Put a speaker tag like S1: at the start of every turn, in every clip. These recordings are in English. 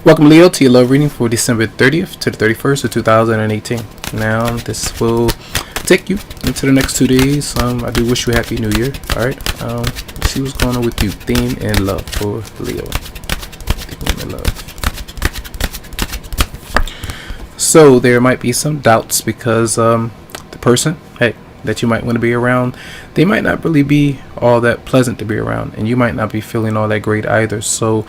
S1: Welcome, Leo, to your love reading for December 30th to the 31st of 2018. Now, this will take you into the next 2 days. I do wish you a happy new year. Alright, let's see what's going on with you. Theme and love for Leo. Theme and love. So, there might be some doubts because the person, that you might want to be around, they might not really be all that pleasant to be around, and you might not be feeling all that great either. So,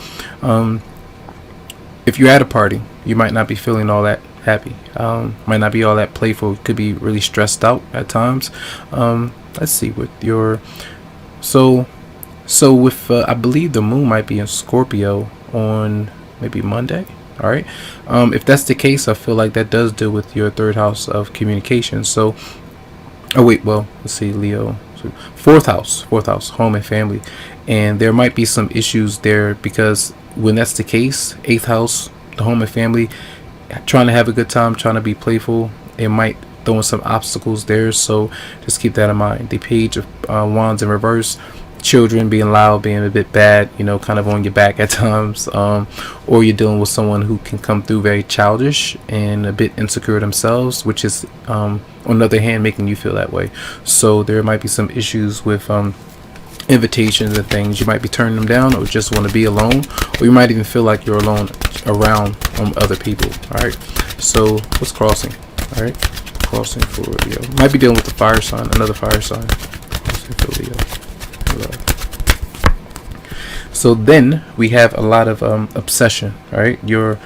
S1: if you're at a party, you might not be feeling all that happy. Might not be all that playful. Could be really stressed out at times. Let's see with your so with I believe the moon might be in Scorpio on maybe Monday. All right. If that's the case, I feel like that does deal with your third house of communication. So, let's see, Leo. So fourth house, home and family, and there might be some issues there because when that's the case, eighth house, the home and family, trying to have a good time, trying to be playful, it might throw in some obstacles there. So just keep that in mind. The page of wands in reverse, children being loud, being a bit bad, kind of on your back at times, or you're dealing with someone who can come through very childish and a bit insecure themselves, which is on the other hand making you feel that way. So there might be some issues with invitations and things. You might be turning them down, or just want to be alone, or you might even feel like you're alone around other people. All right, so what's crossing? All right, crossing for Leo. Might be dealing with the fire sign, another fire sign. Crossing for Leo. So then we have a lot of obsession. All right, you're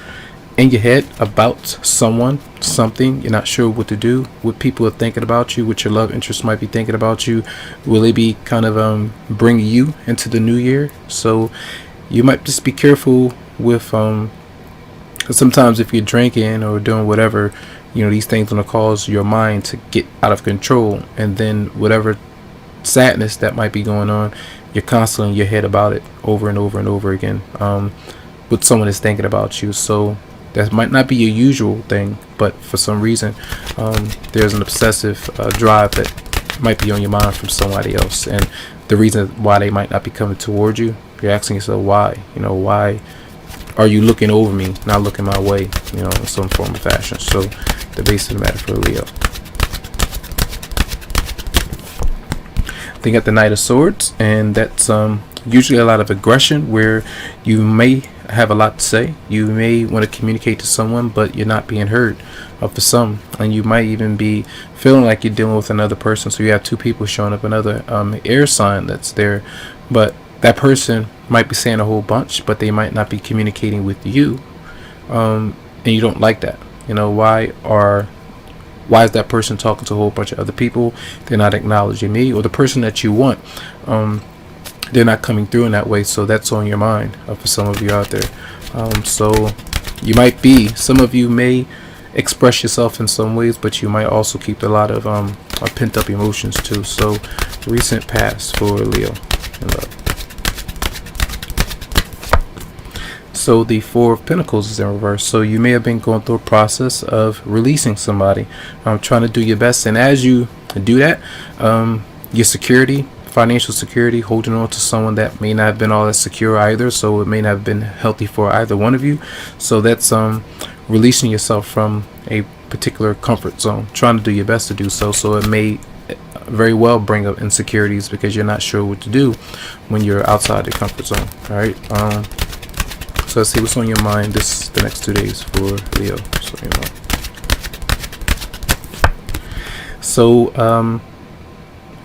S1: in your head about someone, something. You're not sure what to do, what people are thinking about you, what your love interest might be thinking about you. Will they be kind of bringing you into the new year? So you might just be careful with sometimes if you're drinking or doing whatever, these things going to cause your mind to get out of control, and then whatever sadness that might be going on, you're constantly in your head about it over and over and over again. What someone is thinking about you. So that might not be your usual thing, but for some reason there's an obsessive drive that might be on your mind from somebody else, and the reason why they might not be coming toward you, you're asking yourself why. Why are you looking over me, not looking my way, in some form of fashion. So the base of the matter for Leo. They got the Knight of Swords, and that's usually a lot of aggression where you may have a lot to say. You may want to communicate to someone, but you're not being heard for some, and you might even be feeling like you're dealing with another person. So you have two people showing up, another air sign that's there, but that person might be saying a whole bunch, but they might not be communicating with you, and you don't like that. Why is that person talking to a whole bunch of other people? They're not acknowledging me, or the person that you want. They're not coming through in that way. So that's on your mind for some of you out there. So you might be, some of you may express yourself in some ways, but you might also keep a lot of pent up emotions too. So recent past for Leo in love. So the Four of Pentacles is in reverse. So you may have been going through a process of releasing somebody, trying to do your best. And as you do that, your security, financial security, holding on to someone that may not have been all that secure either. So it may not have been healthy for either one of you. So that's releasing yourself from a particular comfort zone, trying to do your best to do so. So it may very well bring up insecurities because you're not sure what to do when you're outside the comfort zone. All right. So let's see what's on your mind the next 2 days for Leo. So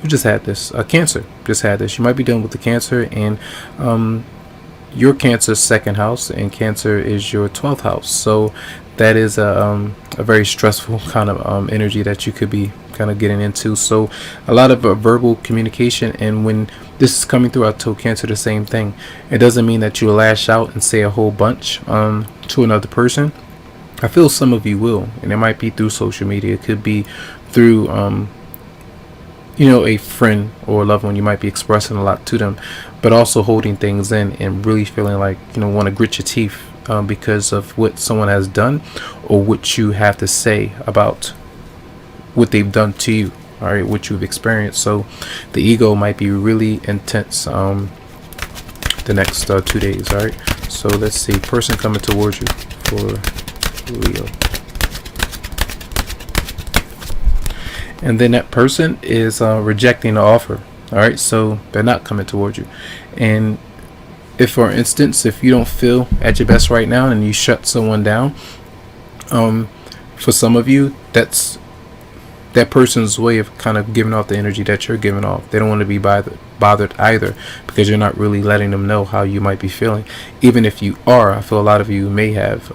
S1: who just had this? Cancer just had this. You might be dealing with the Cancer, and your Cancer's second house, and Cancer is your 12th house. So that is a very stressful kind of energy that you could be kind of getting into. So a lot of verbal communication, and when this is coming through, I told Cancer the same thing. It doesn't mean that you lash out and say a whole bunch to another person. I feel some of you will, and it might be through social media. It could be through a friend or a loved one. You might be expressing a lot to them, but also holding things in and really feeling like want to grit your teeth because of what someone has done or what you have to say about what they've done to you. All right, what you've experienced. So the ego might be really intense the next 2 days. All right, So let's see, person coming towards you for Leo. And then that person is rejecting the offer. All right, so they're not coming towards you. And if, for instance, if you don't feel at your best right now and you shut someone down, for some of you, that's that person's way of kind of giving off the energy that you're giving off. They don't want to be bothered either, because you're not really letting them know how you might be feeling. Even if you are, I feel a lot of you may have,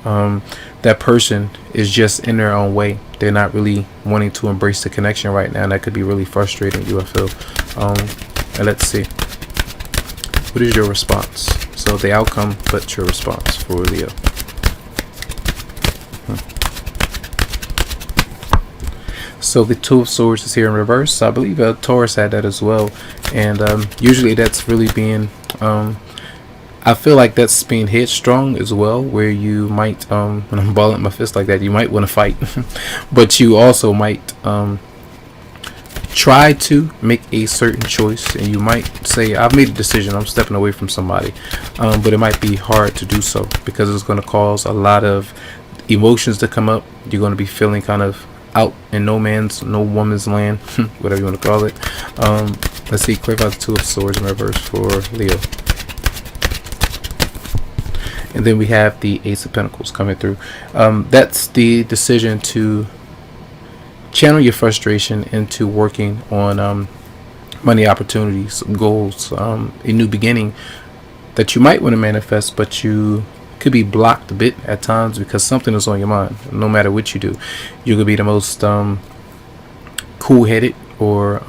S1: that person is just in their own way. They're not really wanting to embrace the connection right now, and that could be really frustrating you, I feel. And let's see, what is your response? So the outcome, but your response for Leo. So the Two of Swords is here in reverse. I believe Taurus had that as well, and usually that's really being, I feel like that's being headstrong as well, where you might, when I'm balling my fist like that, you might want to fight, but you also might try to make a certain choice, and you might say, I've made a decision, I'm stepping away from somebody, but it might be hard to do so because it's going to cause a lot of emotions to come up. You're going to be feeling kind of out in no woman's land, whatever you want to call it. Let's see, clarify the Two of Swords in reverse for Leo. And then we have the Ace of Pentacles coming through. That's the decision to channel your frustration into working on money opportunities, goals, a new beginning that you might want to manifest, but you could be blocked a bit at times because something is on your mind. No matter what you do, you could be the most cool-headed or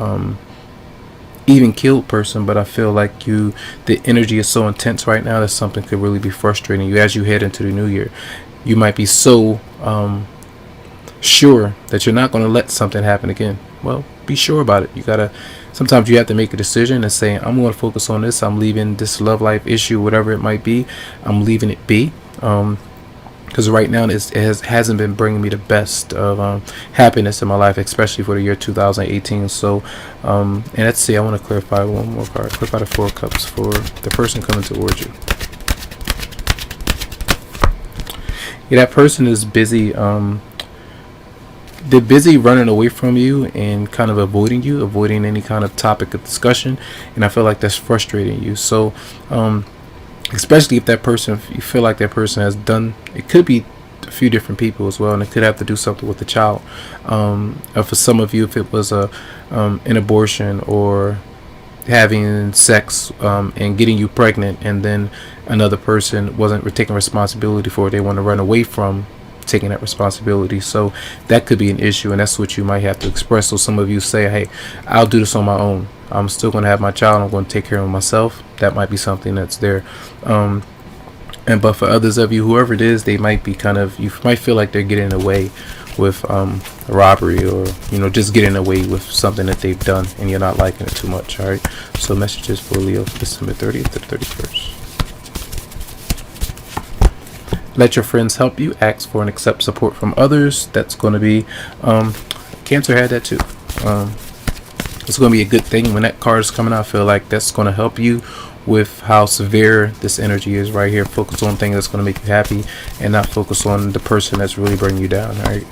S1: even killed person, but I feel like the energy is so intense right now that something could really be frustrating you as you head into the new year. You might be so sure that you're not going to let something happen again. Well, be sure about it. Sometimes you have to make a decision and say, I'm going to focus on this. I'm leaving this love life issue, whatever it might be, I'm leaving it be. Because right now it hasn't been bringing me the best of happiness in my life, especially for the year 2018. So, and let's see, I want to clarify one more card. Clarify the Four of Cups for the person coming towards you. Yeah, that person is busy. They're busy running away from you and kind of avoiding any kind of topic of discussion, and I feel like that's frustrating you. So especially if that person, if you feel like that person has done, it could be a few different people as well, and it could have to do something with the child. For some of you, if it was an abortion or having sex and getting you pregnant, and then another person wasn't taking responsibility for it, they want to run away from taking that responsibility. So that could be an issue, and that's what you might have to express. So some of you say, hey, I'll do this on my own. I'm still going to have my child. I'm going to take care of myself. That might be something that's there. But for others of you, whoever it is, they might be you might feel like they're getting away with robbery, or just getting away with something that they've done, and you're not liking it too much. All right, so messages for Leo for December 30th to the 31st. Let your friends help you. Ask for and accept support from others. That's going to be Cancer had that too. It's going to be a good thing when that card is coming out. I feel like that's going to help you with how severe this energy is right here. Focus on things that's going to make you happy, and not focus on the person that's really bringing you down. All right,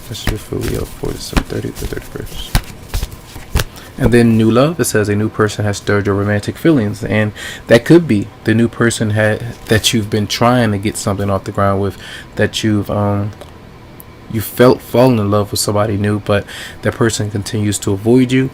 S1: that's your for Leo for December 30th to 31st. And then new love, it says a new person has stirred your romantic feelings, and that could be the new person that you've been trying to get something off the ground with, that you fallen in love with somebody new, but that person continues to avoid you.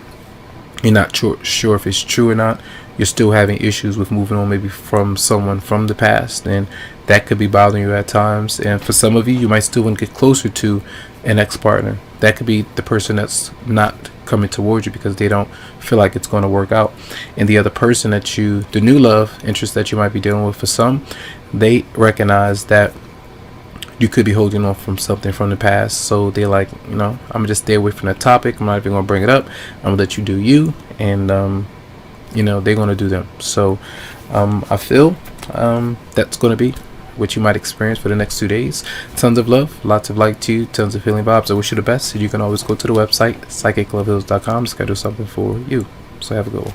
S1: You're not sure if it's true or not. You're still having issues with moving on, maybe from someone from the past, and that could be bothering you at times. And for some of you, you might still want to get closer to an ex-partner. That could be the person that's not coming towards you because they don't feel like it's going to work out. And the other person the new love interest that you might be dealing with, for some, they recognize that you could be holding on from something from the past. So they're like, I'm gonna just stay away from that topic. I'm not even gonna bring it up. I'm gonna let you do you, and they're gonna do them. So I feel that's gonna be what you might experience for the next 2 days. Tons of love, lots of light to you, tons of healing vibes. I wish you the best. You can always go to the website psychicloveheals.com to schedule something for you. So have a good one.